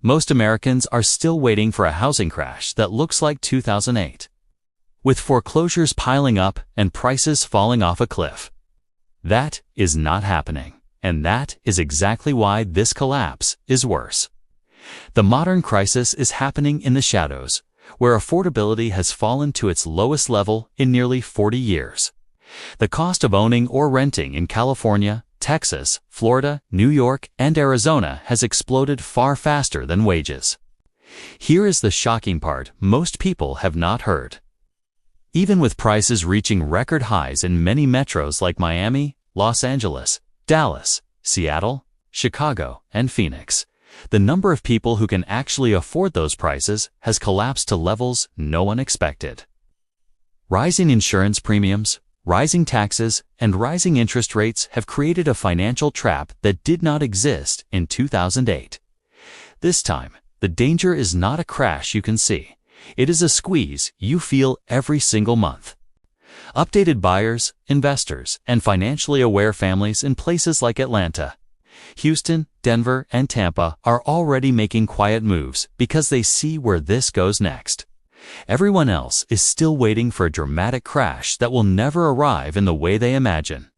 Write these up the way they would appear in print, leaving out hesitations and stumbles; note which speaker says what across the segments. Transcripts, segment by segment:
Speaker 1: most Americans are still waiting for a housing crash that looks like 2008. With foreclosures piling up and prices falling off a cliff. That is not happening, and that is exactly why this collapse is worse. The modern crisis is happening in the shadows, where affordability has fallen to its lowest level in nearly 40 years. The cost of owning or renting in California, Texas, Florida, New York, and Arizona has exploded far faster than wages. Here is the shocking part most people have not heard. Even with prices reaching record highs in many metros like Miami, Los Angeles, Dallas, Seattle, Chicago, and Phoenix, the number of people who can actually afford those prices has collapsed to levels no one expected. Rising insurance premiums, rising taxes, and rising interest rates have created a financial trap that did not exist in 2008. This time, the danger is not a crash you can see. It is a squeeze you feel every single month. Updated buyers, investors, and financially aware families in places like Atlanta, Houston, Denver, and Tampa are already making quiet moves because they see where this goes next. Everyone else is still waiting for a dramatic crash that will never arrive in the way they imagine.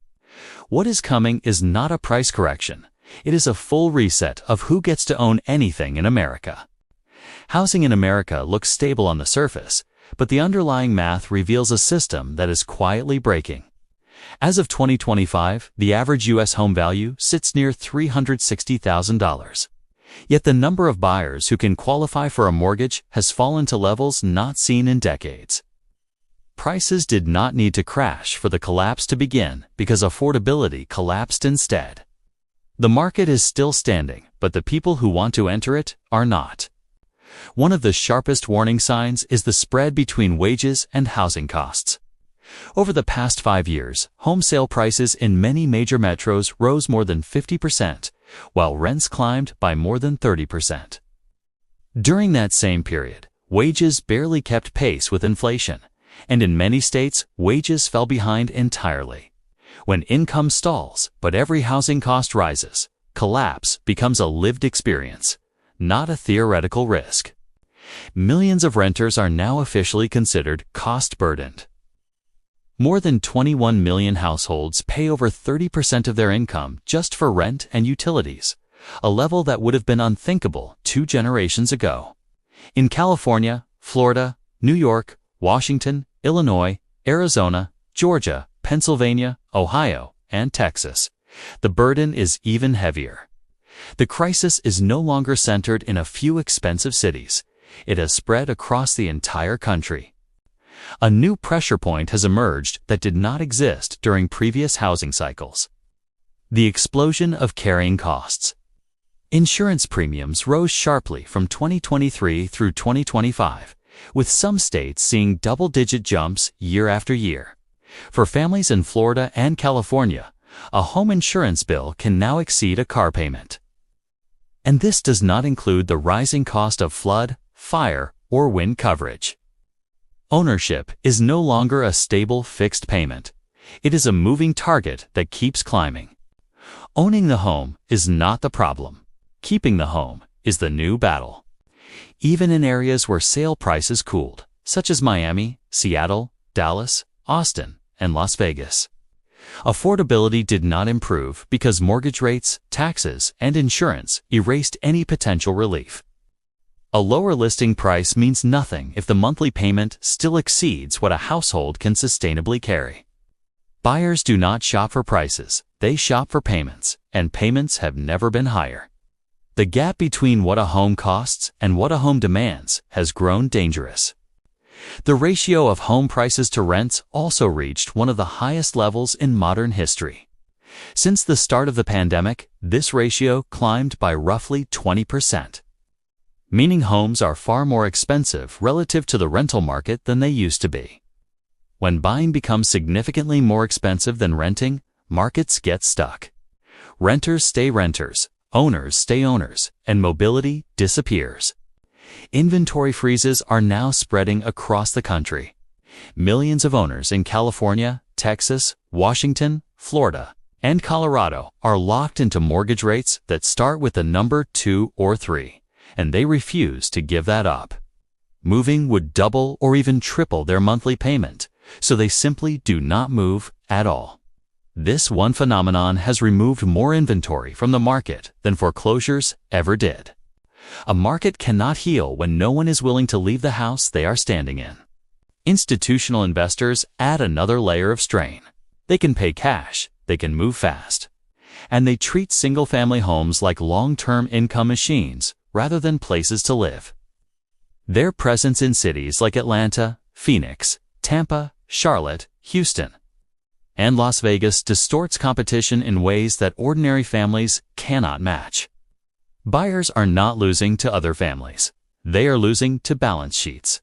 Speaker 1: What is coming is not a price correction. It is a full reset of who gets to own anything in America. Housing in America looks stable on the surface, but the underlying math reveals a system that is quietly breaking. As of 2025, the average U.S. home value sits near $360,000. Yet the number of buyers who can qualify for a mortgage has fallen to levels not seen in decades. Prices did not need to crash for the collapse to begin because affordability collapsed instead. The market is still standing, but the people who want to enter it are not. One of the sharpest warning signs is the spread between wages and housing costs. Over the past 5 years, home sale prices in many major metros rose more than 50%, while rents climbed by more than 30%. During that same period, wages barely kept pace with inflation, and in many states, wages fell behind entirely. When income stalls, but every housing cost rises, collapse becomes a lived experience, not a theoretical risk. Millions of renters are now officially considered cost-burdened. More than 21 million households pay over 30% of their income just for rent and utilities, a level that would have been unthinkable 2 generations ago. In California, Florida, New York, Washington, Illinois, Arizona, Georgia, Pennsylvania, Ohio, and Texas, the burden is even heavier. The crisis is no longer centered in a few expensive cities. It has spread across the entire country. A new pressure point has emerged that did not exist during previous housing cycles. The explosion of carrying costs. Insurance premiums rose sharply from 2023 through 2025, with some states seeing double-digit jumps year after year. For families in Florida and California, a home insurance bill can now exceed a car payment. And this does not include the rising cost of flood, fire, or wind coverage. Ownership is no longer a stable, fixed payment. It is a moving target that keeps climbing. Owning the home is not the problem. Keeping the home is the new battle. Even in areas where sale prices cooled, such as Miami, Seattle, Dallas, Austin, and Las Vegas, affordability did not improve because mortgage rates, taxes, and insurance erased any potential relief. A lower listing price means nothing if the monthly payment still exceeds what a household can sustainably carry. Buyers do not shop for prices, they shop for payments, and payments have never been higher. The gap between what a home costs and what a home demands has grown dangerous. The ratio of home prices to rents also reached one of the highest levels in modern history. Since the start of the pandemic, this ratio climbed by roughly 20%. Meaning homes are far more expensive relative to the rental market than they used to be. When buying becomes significantly more expensive than renting, markets get stuck. Renters stay renters, owners stay owners, and mobility disappears. Inventory freezes are now spreading across the country. Millions of owners in California, Texas, Washington, Florida, and Colorado are locked into mortgage rates that start with the number 2 or 3. and they refuse to give that up. Moving would double or even triple their monthly payment, so they simply do not move at all. This one phenomenon has removed more inventory from the market than foreclosures ever did. A market cannot heal when no one is willing to leave the house they are standing in. Institutional investors add another layer of strain. They can pay cash, they can move fast, and they treat single-family homes like long-term income machines rather than places to live. Their presence in cities like Atlanta, Phoenix, Tampa, Charlotte, Houston, and Las Vegas distorts competition in ways that ordinary families cannot match. Buyers are not losing to other families. They are losing to balance sheets.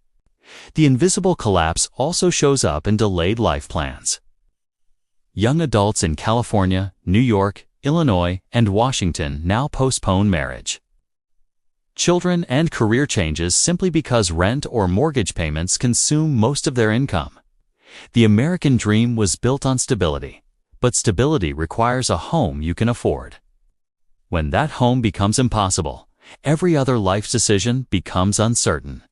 Speaker 1: The invisible collapse also shows up in delayed life plans. Young adults in California, New York, Illinois, and Washington now postpone marriage, children, and career changes simply because rent or mortgage payments consume most of their income. The American dream was built on stability, but stability requires a home you can afford. When that home becomes impossible, every other life decision becomes uncertain.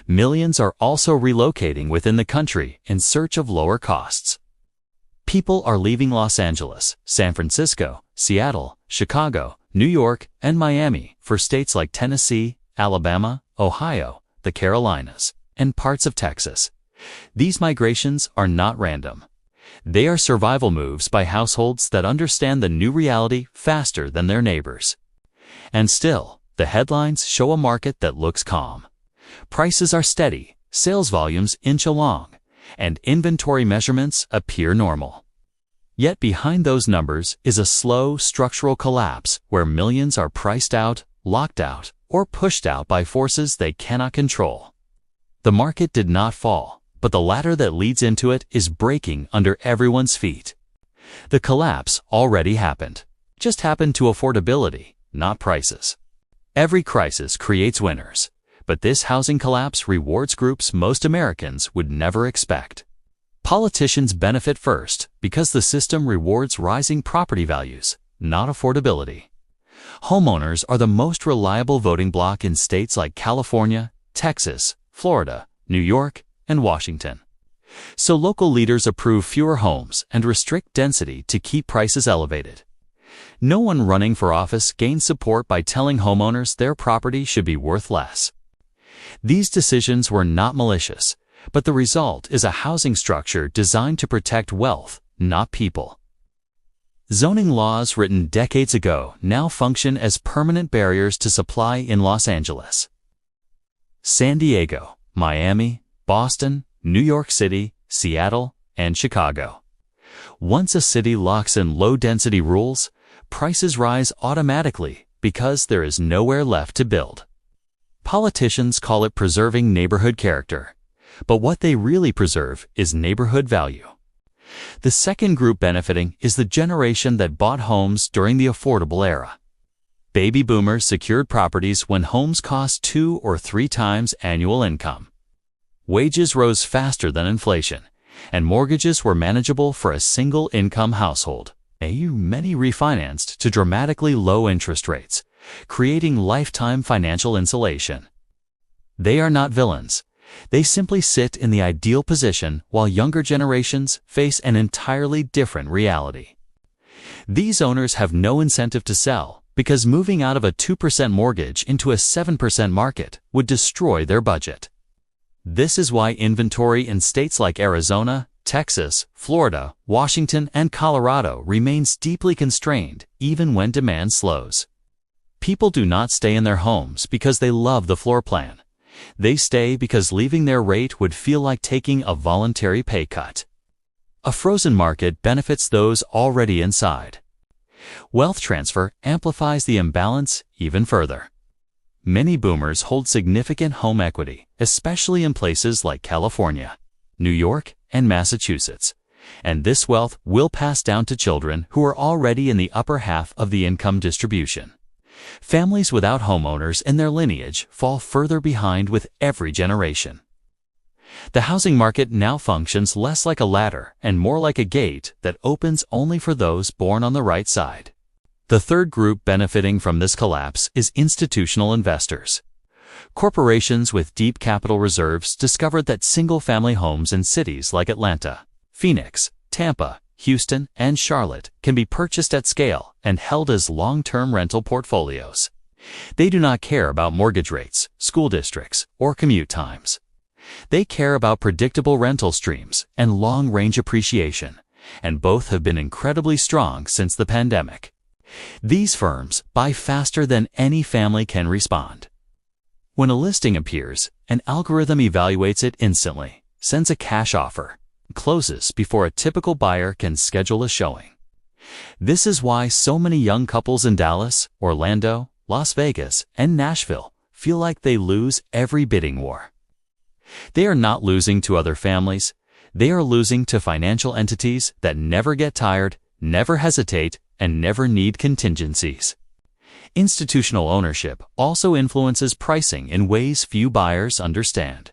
Speaker 1: Millions are also relocating within the country in search of lower costs. People are leaving Los Angeles, San Francisco, Seattle, Chicago, New York, and Miami for states like Tennessee, Alabama, Ohio, the Carolinas, and parts of Texas. These migrations are not random. They are survival moves by households that understand the new reality faster than their neighbors. And still, the headlines show a market that looks calm. Prices are steady, sales volumes inch along, and inventory measurements appear normal. Yet behind those numbers is a slow structural collapse where millions are priced out, locked out, or pushed out by forces they cannot control. The market did not fall, but the ladder that leads into it is breaking under everyone's feet. The collapse already happened. Just happened to affordability, not prices. Every crisis creates winners, but this housing collapse rewards groups most Americans would never expect. Politicians benefit first because the system rewards rising property values, not affordability. Homeowners are the most reliable voting bloc in states like California, Texas, Florida, New York, and Washington. So local leaders approve fewer homes and restrict density to keep prices elevated. No one running for office gains support by telling homeowners their property should be worth less. These decisions were not malicious, but the result is a housing structure designed to protect wealth, not people. Zoning laws written decades ago now function as permanent barriers to supply in Los Angeles, San Diego, Miami, Boston, New York City, Seattle, and Chicago. Once a city locks in low-density rules, prices rise automatically because there is nowhere left to build. Politicians call it preserving neighborhood character, but what they really preserve is neighborhood value. The second group benefiting is the generation that bought homes during the affordable era. Baby boomers secured properties when homes cost 2 or 3 times annual income. Wages rose faster than inflation, and mortgages were manageable for a single-income household. Many refinanced to dramatically low interest rates, creating lifetime financial insulation. They are not villains. They simply sit in the ideal position while younger generations face an entirely different reality. These owners have no incentive to sell because moving out of a 2% mortgage into a 7% market would destroy their budget. This is why inventory in states like Arizona, Texas, Florida, Washington, and Colorado remains deeply constrained even when demand slows. People do not stay in their homes because they love the floor plan. They stay because leaving their rate would feel like taking a voluntary pay cut. A frozen market benefits those already inside. Wealth transfer amplifies the imbalance even further. Many boomers hold significant home equity, especially in places like California, New York, and Massachusetts, and this wealth will pass down to children who are already in the upper half of the income distribution. Families without homeowners in their lineage fall further behind with every generation. The housing market now functions less like a ladder and more like a gate that opens only for those born on the right side. The third group benefiting from this collapse is institutional investors. Corporations with deep capital reserves discovered that single-family homes in cities like Atlanta, Phoenix, Tampa, Houston, and Charlotte can be purchased at scale and held as long-term rental portfolios. They do not care about mortgage rates, school districts, or commute times. They care about predictable rental streams and long-range appreciation, and both have been incredibly strong since the pandemic. These firms buy faster than any family can respond. When a listing appears, an algorithm evaluates it instantly, sends a cash offer, and closes before a typical buyer can schedule a showing. This is why so many young couples in Dallas, Orlando, Las Vegas, and Nashville feel like they lose every bidding war. They are not losing to other families. They are losing to financial entities that never get tired, never hesitate, and never need contingencies. Institutional ownership also influences pricing in ways few buyers understand.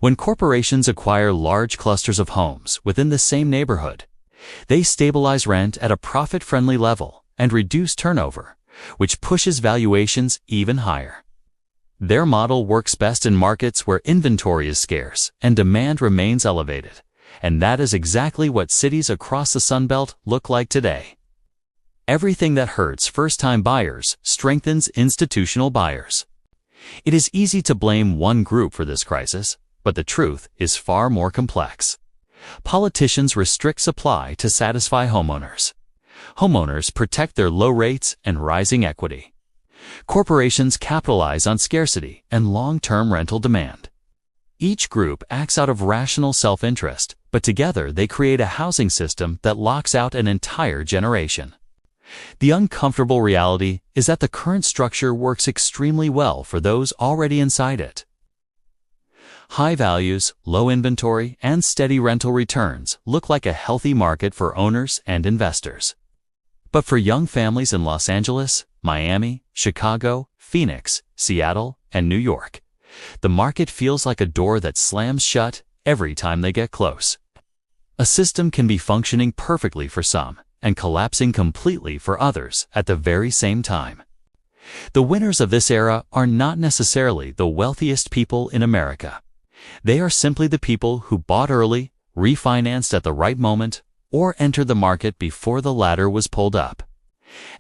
Speaker 1: When corporations acquire large clusters of homes within the same neighborhood, they stabilize rent at a profit-friendly level and reduce turnover, which pushes valuations even higher. Their model works best in markets where inventory is scarce and demand remains elevated, and that is exactly what cities across the Sun Belt look like today. Everything that hurts first-time buyers strengthens institutional buyers. It is easy to blame one group for this crisis, but the truth is far more complex. Politicians restrict supply to satisfy homeowners. Homeowners protect their low rates and rising equity. Corporations capitalize on scarcity and long-term rental demand. Each group acts out of rational self-interest, but together they create a housing system that locks out an entire generation. The uncomfortable reality is that the current structure works extremely well for those already inside it. High values, low inventory, and steady rental returns look like a healthy market for owners and investors. But for young families in Los Angeles, Miami, Chicago, Phoenix, Seattle, and New York, the market feels like a door that slams shut every time they get close. A system can be functioning perfectly for some and collapsing completely for others at the very same time. The winners of this era are not necessarily the wealthiest people in America. They are simply the people who bought early, refinanced at the right moment, or entered the market before the ladder was pulled up.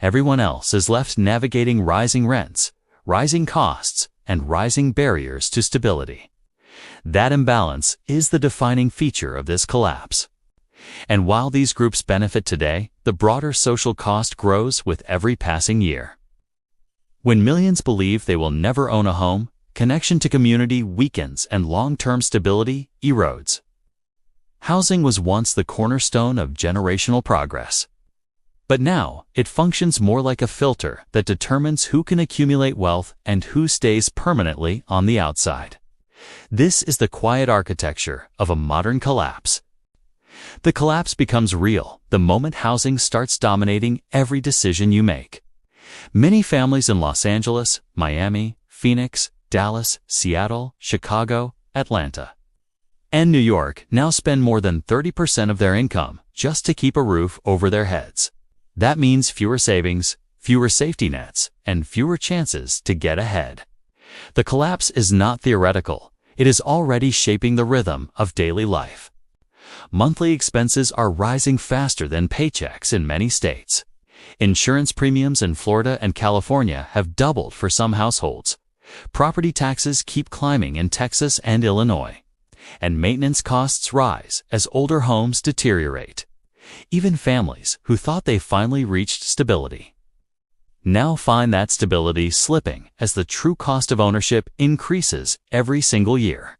Speaker 1: Everyone else is left navigating rising rents, rising costs, and rising barriers to stability. That imbalance is the defining feature of this collapse. And while these groups benefit today, the broader social cost grows with every passing year. When millions believe they will never own a home, connection to community weakens and long-term stability erodes. Housing was once the cornerstone of generational progress. But now, it functions more like a filter that determines who can accumulate wealth and who stays permanently on the outside. This is the quiet architecture of a modern collapse. The collapse becomes real the moment housing starts dominating every decision you make. Many families in Los Angeles, Miami, Phoenix, Dallas, Seattle, Chicago, Atlanta, and New York now spend more than 30% of their income just to keep a roof over their heads. That means fewer savings, fewer safety nets, and fewer chances to get ahead. The collapse is not theoretical. It is already shaping the rhythm of daily life. Monthly expenses are rising faster than paychecks in many states. Insurance premiums in Florida and California have doubled for some households. Property taxes keep climbing in Texas and Illinois. And maintenance costs rise as older homes deteriorate. Even families who thought they finally reached stability now find that stability slipping as the true cost of ownership increases every single year.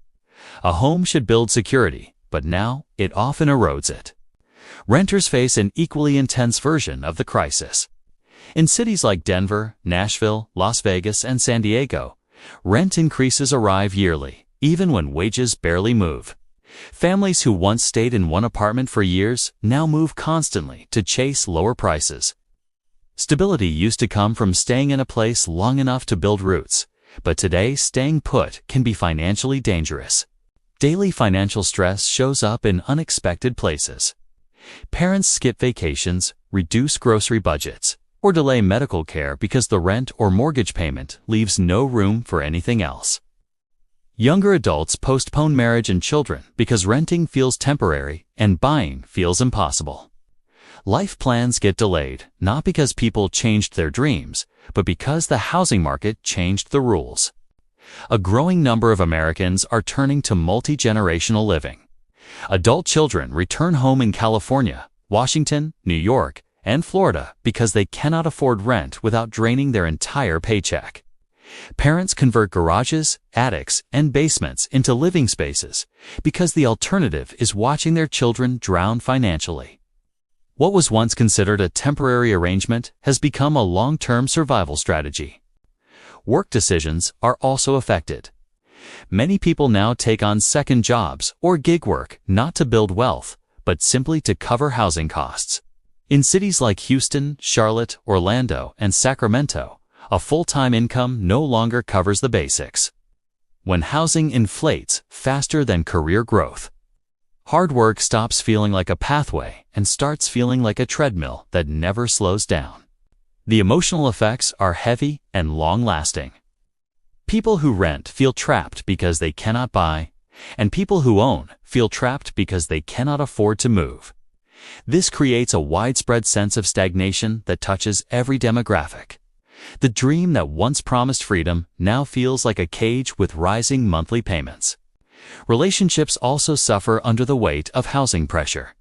Speaker 1: A home should build security, but now it often erodes it. Renters face an equally intense version of the crisis. In cities like Denver, Nashville, Las Vegas, and San Diego, rent increases arrive yearly, even when wages barely move. Families who once stayed in one apartment for years now move constantly to chase lower prices. Stability used to come from staying in a place long enough to build roots, but today staying put can be financially dangerous. Daily financial stress shows up in unexpected places. Parents skip vacations, reduce grocery budgets, or delay medical care because the rent or mortgage payment leaves no room for anything else. Younger adults postpone marriage and children because renting feels temporary and buying feels impossible. Life plans get delayed, not because people changed their dreams, but because the housing market changed the rules. A growing number of Americans are turning to multi-generational living. Adult children return home in California, Washington, New York, and Florida because they cannot afford rent without draining their entire paycheck. Parents convert garages, attics, and basements into living spaces because the alternative is watching their children drown financially. What was once considered a temporary arrangement has become a long-term survival strategy. Work decisions are also affected. Many people now take on second jobs or gig work not to build wealth, but simply to cover housing costs. In cities like Houston, Charlotte, Orlando, and Sacramento, a full-time income no longer covers the basics. When housing inflates faster than career growth, hard work stops feeling like a pathway and starts feeling like a treadmill that never slows down. The emotional effects are heavy and long-lasting. People who rent feel trapped because they cannot buy, and people who own feel trapped because they cannot afford to move. This creates a widespread sense of stagnation that touches every demographic. The dream that once promised freedom now feels like a cage with rising monthly payments. Relationships also suffer under the weight of housing pressure.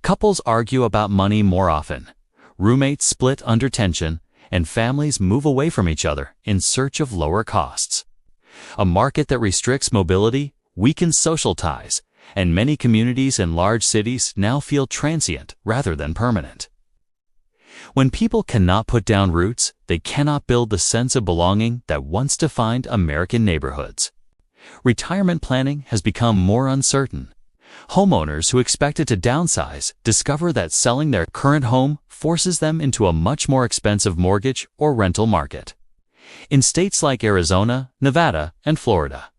Speaker 1: Couples argue about money more often. Roommates split under tension, and families move away from each other in search of lower costs. A market that restricts mobility weakens social ties, and many communities in large cities now feel transient rather than permanent. When people cannot put down roots, they cannot build the sense of belonging that once defined American neighborhoods. Retirement planning has become more uncertain. Homeowners who expected to downsize discover that selling their current home forces them into a much more expensive mortgage or rental market. In states like Arizona, Nevada, and Florida,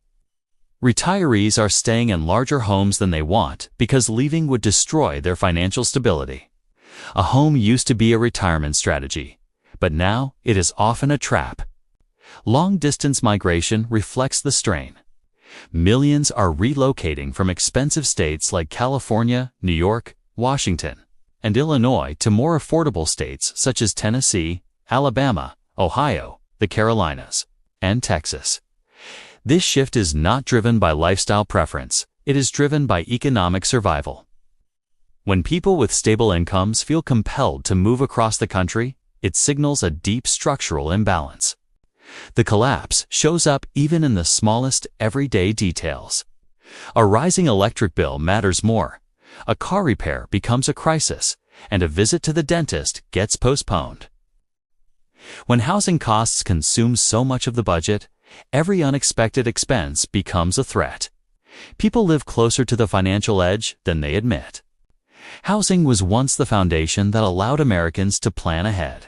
Speaker 1: retirees are staying in larger homes than they want because leaving would destroy their financial stability. A home used to be a retirement strategy, but now it is often a trap. Long-distance migration reflects the strain. Millions are relocating from expensive states like California, New York, Washington, and Illinois to more affordable states such as Tennessee, Alabama, Ohio, the Carolinas, and Texas. This shift is not driven by lifestyle preference, it is driven by economic survival. When people with stable incomes feel compelled to move across the country, it signals a deep structural imbalance. The collapse shows up even in the smallest everyday details. A rising electric bill matters more, a car repair becomes a crisis, and a visit to the dentist gets postponed. When housing costs consume so much of the budget, every unexpected expense becomes a threat. People live closer to the financial edge than they admit. Housing was once the foundation that allowed Americans to plan ahead.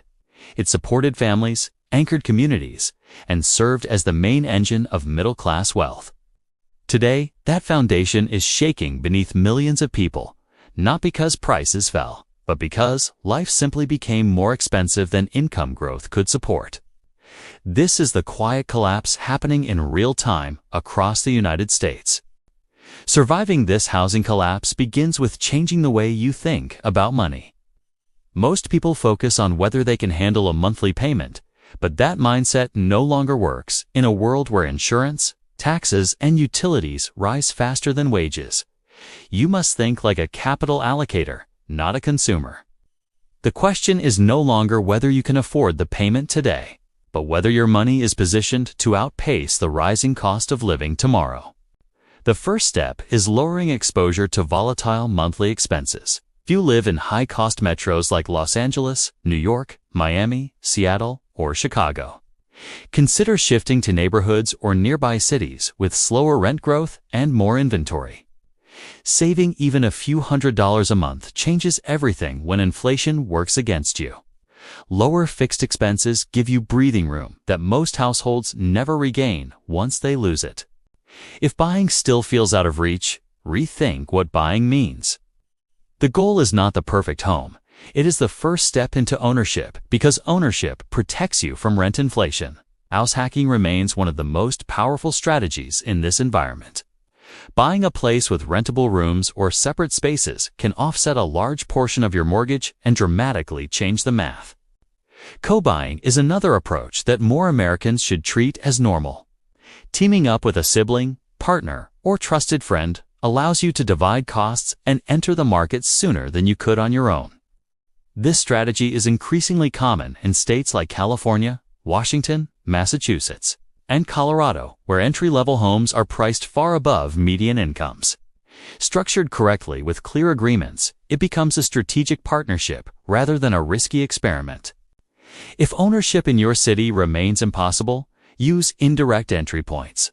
Speaker 1: It supported families, anchored communities, and served as the main engine of middle-class wealth. Today, that foundation is shaking beneath millions of people, not because prices fell, but because life simply became more expensive than income growth could support. This is the quiet collapse happening in real time across the United States. Surviving this housing collapse begins with changing the way you think about money. Most people focus on whether they can handle a monthly payment, but that mindset no longer works in a world where insurance, taxes, and utilities rise faster than wages. You must think like a capital allocator, not a consumer. The question is no longer whether you can afford the payment today, but whether your money is positioned to outpace the rising cost of living tomorrow. The first step is lowering exposure to volatile monthly expenses. Few live in high-cost metros like Los Angeles, New York, Miami, Seattle, or Chicago. Consider shifting to neighborhoods or nearby cities with slower rent growth and more inventory. Saving even a few $100s a month changes everything when inflation works against you. Lower fixed expenses give you breathing room that most households never regain once they lose it. If buying still feels out of reach, rethink what buying means. The goal is not the perfect home, It is the first step into ownership because ownership protects you from rent inflation. House hacking remains one of the most powerful strategies in this environment. Buying a place with rentable rooms or separate spaces can offset a large portion of your mortgage and dramatically change the math. Co-buying is another approach that more Americans should treat as normal. Teaming up with a sibling, partner, or trusted friend allows you to divide costs and enter the market sooner than you could on your own. This strategy is increasingly common in states like California, Washington, Massachusetts, and Colorado, where entry-level homes are priced far above median incomes. Structured correctly with clear agreements, it becomes a strategic partnership rather than a risky experiment. If ownership in your city remains impossible, use indirect entry points.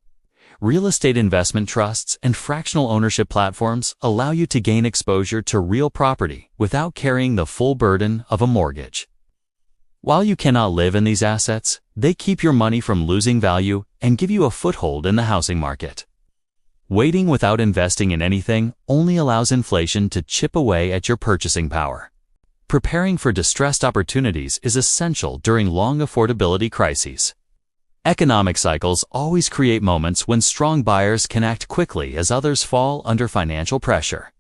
Speaker 1: Real estate investment trusts and fractional ownership platforms allow you to gain exposure to real property without carrying the full burden of a mortgage. While you cannot live in these assets, they keep your money from losing value and give you a foothold in the housing market. Waiting without investing in anything only allows inflation to chip away at your purchasing power. Preparing for distressed opportunities is essential during long affordability crises. Economic cycles always create moments when strong buyers can act quickly as others fall under financial pressure.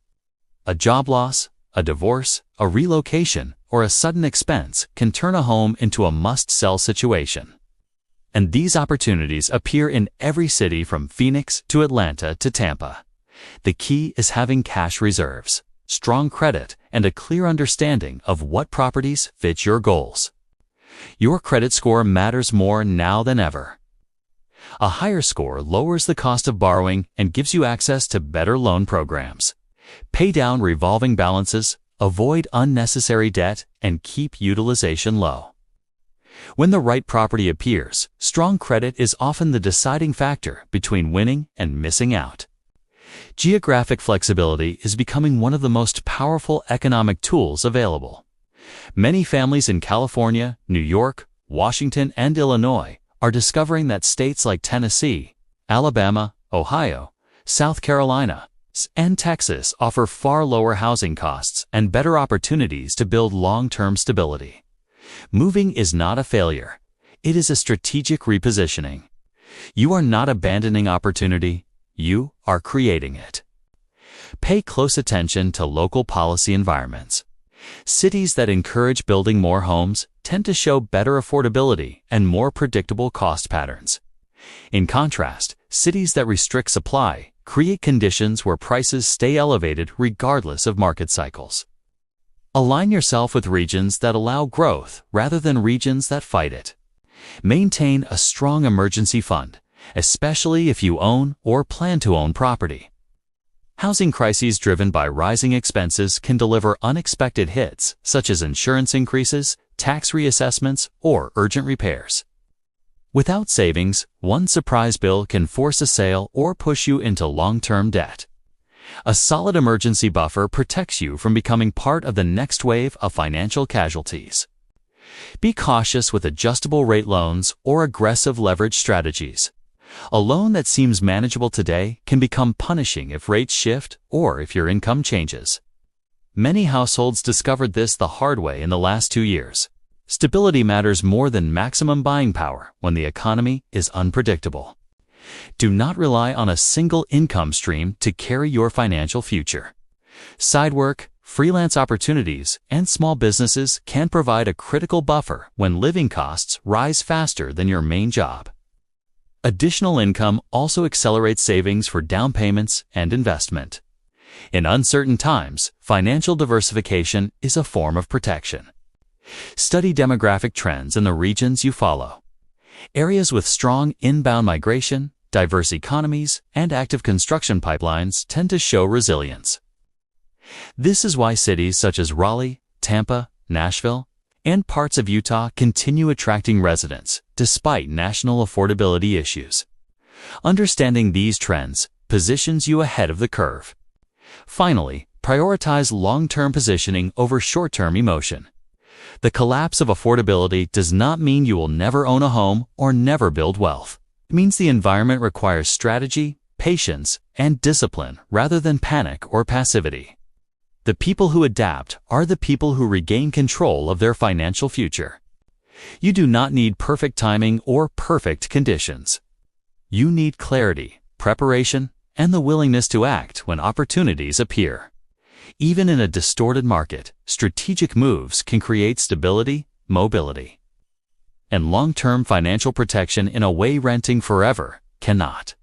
Speaker 1: A job loss, a divorce, a relocation, or a sudden expense can turn a home into a must-sell situation. And these opportunities appear in every city from Phoenix to Atlanta to Tampa. The key is having cash reserves, strong credit, and a clear understanding of what properties fit your goals. Your credit score matters more now than ever. A higher score lowers the cost of borrowing and gives you access to better loan programs. Pay down revolving balances, avoid unnecessary debt, and keep utilization low. When the right property appears, strong credit is often the deciding factor between winning and missing out. Geographic flexibility is becoming one of the most powerful economic tools available. Many families in California, New York, Washington, and Illinois are discovering that states like Tennessee, Alabama, Ohio, South Carolina, and Texas offer far lower housing costs and better opportunities to build long-term stability. Moving is not a failure. It is a strategic repositioning. You are not abandoning opportunity. You are creating it. Pay close attention to local policy environments. Cities that encourage building more homes tend to show better affordability and more predictable cost patterns. In contrast, cities that restrict supply create conditions where prices stay elevated regardless of market cycles. Align yourself with regions that allow growth rather than regions that fight it. Maintain a strong emergency fund, especially if you own or plan to own property. Housing crises driven by rising expenses can deliver unexpected hits, such as insurance increases, tax reassessments, or urgent repairs. Without savings, one surprise bill can force a sale or push you into long-term debt. A solid emergency buffer protects you from becoming part of the next wave of financial casualties. Be cautious with adjustable rate loans or aggressive leverage strategies. A loan that seems manageable today can become punishing if rates shift or if your income changes. Many households discovered this the hard way in the last 2 years. Stability matters more than maximum buying power when the economy is unpredictable. Do not rely on a single income stream to carry your financial future. Side work, freelance opportunities, and small businesses can provide a critical buffer when living costs rise faster than your main job. Additional income also accelerates savings for down payments and investment. In uncertain times, financial diversification is a form of protection. Study demographic trends in the regions you follow. Areas with strong inbound migration, diverse economies, and active construction pipelines tend to show resilience. This is why cities such as Raleigh, Tampa, Nashville, and parts of Utah continue attracting residents despite national affordability issues. Understanding these trends positions you ahead of the curve. Finally, prioritize long-term positioning over short-term emotion. The collapse of affordability does not mean you will never own a home or never build wealth. It means the environment requires strategy, patience, and discipline rather than panic or passivity. The people who adapt are the people who regain control of their financial future. You do not need perfect timing or perfect conditions. You need clarity, preparation, and the willingness to act when opportunities appear. Even in a distorted market, strategic moves can create stability, mobility, and long-term financial protection in a way renting forever cannot.